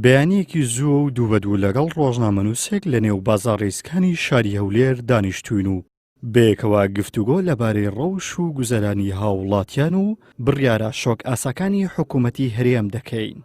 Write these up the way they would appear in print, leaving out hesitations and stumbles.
بەیانیەکی زووە و دوو بە دوو لەگەڵ ڕۆژنامەنووسێک لە نێو بازاڕێزەکانی شاری هەولێر دانیشتوین و بەیەکەوە گفتوگۆ لەبارەی ڕەوش و گوزەرانی هاوڵاتیان و بڕیارە شۆک ئاساکانی حکوومەتی هەرێم دەکەین.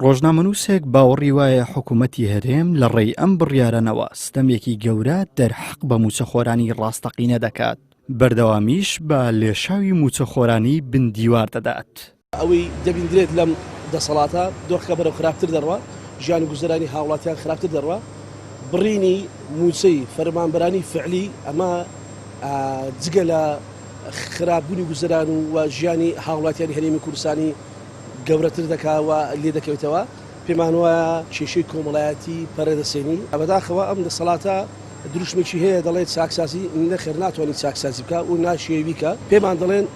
ڕۆژنامەنووسێک باوەڕی وایە حکوومەتی هەرێم لە ڕێی ئەم بڕیارەنەوە ستەمێکی گەورە دەرحەق بە موچەخۆرانی ڕاستەقینە دەکات. بەردەوامیش بە لێشاوی موچەخۆرانی بندیوار دەدات. ئەوەی دەبیندرێت لەم دەسەڵاتە دۆخەکە بەرەو خراپتر دەڕوا، ژیان و گوزەرانی هاوڵاتیان خراپتر دەڕوا، بڕینی موچەی فەرمانبەرانی فعلی ئەمە جگە لە خراپبوونی گوزەران و ژیانی هاوڵاتیانی هەرێمی کوردستانی گەورەتر دەکاوە لێ دەکەوێتەوە. پێمان وایە کێشەی کۆمەڵایەتی پەرەدەسێنی بەداخەوە ئەم دەسەڵاتە دروشمێکی هەیە دەڵێت چاکسازی نەخێر ناتوانانی چاکسازی بکە و ناشێویکە، پێمان دەڵێن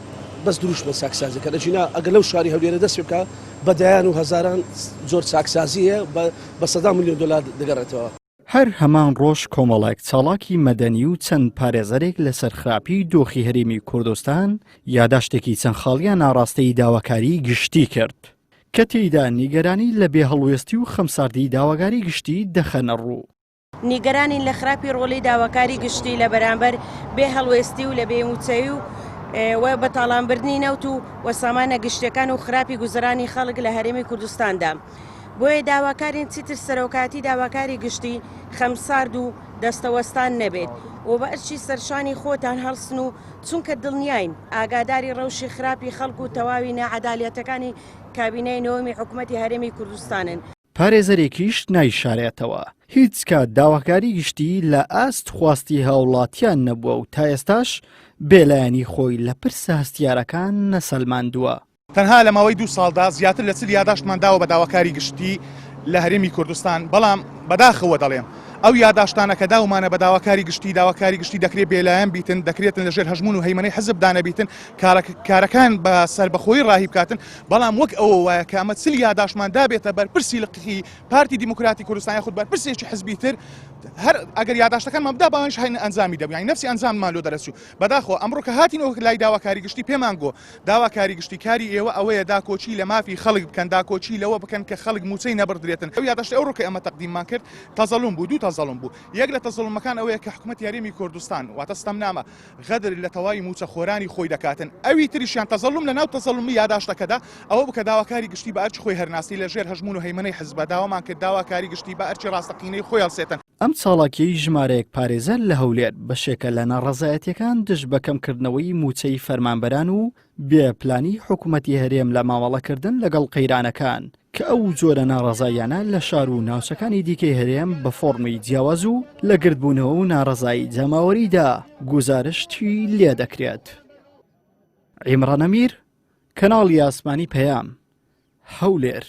بەس دروشمە چاکسازیەکە لەژینا ئەگەر لەو شاری هەولێرە دەست بکە بەدایان و هەزاران زۆر چاکسازیە بە سەدا ملیۆن دۆلار دەگەڕێتەوە. هەر هەمان ڕۆژ کۆمەڵێک چاڵاکی مەدەنی و چەند پارێزەرێک لەسەر خراپی دۆخی هەرێمی کوردستان یاداشتێکی چەند خاڵیان ناڕاستەی داواکاری گشتی کرد کە تێیدا نیگەرانی لە بێهەڵوێستی و خەمساردی داواکاری گشتی دەخەنە ڕوو. نیگەرانین لە خراپی ڕۆڵی داواکاری گشتی لە بەرامبەر بێهەڵوێستی و لە بێموچەی و بەتاڵانبردنی نەوت و وەسامانە گشتەکان و خراپی گوزەرانی خەڵک لە هەرێمی کوردستاندا. بۆیە داواکارین چیتر سەرۆکاتی داواکاری گشتی خەمسارد و دەستەوەستان نەبێت و بە ئەرچی سەرشانی خۆتان هەڵسن و چونکە دڵنیاین ئاگاداری ڕەوشی خراپی خەڵک و تەواوی نەعەداڵەتەکانی کابینەی نۆمی حکوومەتی هەرێمی کوردستانن. پارێزەرێکیش نایشارێتەوە هیچ کات داواکاری گشتی لە ئاست خواستی هاوڵاتیان نەبووە و تا ئێستاش بێلایەنی خۆی لە پرسە هەستیارەکان نەسەلماندووە. تەنها لە ماوەی 2 ساڵدا زیاتر لە 40 یاداشتمانداوە بە داواکاری گشتی لە هەرێمی کوردستان، بەڵام بەداخەوە دەڵێم ئەو یاداشتانەکە داومانە بە داواکاری گشتی دەکرێت بێلایەن بیتن، دەکرێتن لەژێر هەژمون و هەیمەنەی حزب دانەبیتن، کارەکان بە سربەخۆیی ڕاهی بکاتن، بەڵام وەک ئەوە وایە کە ئەمە 40 یاداشتماندا بێتە بەرپرسی لقی پارتی دیموکراتی کوردستان یاخود بەرپرسێکی حزبی تر، هەر ئەگەر یاداشتەکانمان بدا باوەش هەین ئەنجامی دەبوو، یعنی نفسی ئەنجاممان لۆ دەرەچوو. بەداخەوە ئەمڕۆ کە هاتینەوە لای داواکاری گشتی پێمان گۆ داواکاری گشتی کاری ئێوە ئەوەیە داکۆچی لە مافی خەڵک بکەن، داکۆچی لەوە بکەن کە خەڵک موچەی نەبردرێتن. ئەو یاداشتە ئەوڕۆ کە ئەمە تەقدیممان کرد تەزەڵوم بوو، دوو تەزەڵوم بوو. یەک لە تەزەڵومەکان ئەوەیە کە حکوومەتی هەرێمی کوردستان واتە ستەمنامە غەدر لە تەواوی موچەخۆرانی خۆی دەکاتن. ئەوی تریشیان تەزەڵوم لە ناو تەزەڵومی یاداشتەکەدا ئەوە بکە داواکاری گشتی بە ئەرچ خۆی هەرناسی لەژێر هەژمون و هەیمەنەی حزب داوامان کرد داواکاری گشتی بە ئەرچی ڕاستەقینەی خۆی هەڵسێتن. ئەم چاڵاکیەی ژمارەیەک پارێزەر لە هەولێر بەشێکە لە ناڕەزایەتیەکان دژ بە کەمکردنەوەی موچەی فەرمانبەران و بێپلانی حکوومەتی هەرێم لە مامەڵەکردن لەگەڵ قەیرانەکان کە ئەو جۆرە ناڕەزاییانە لە شار و ناوچەکانی دیکەی هەرێم بە فۆرمی جیاواز و لە گردبوونەوە و ناڕەزایی جەماوەریدا گوزارشتی لێ دەکرێت. عیمران ئەمیر، کەناڵی ئاسمانی پەیام، هەولێر.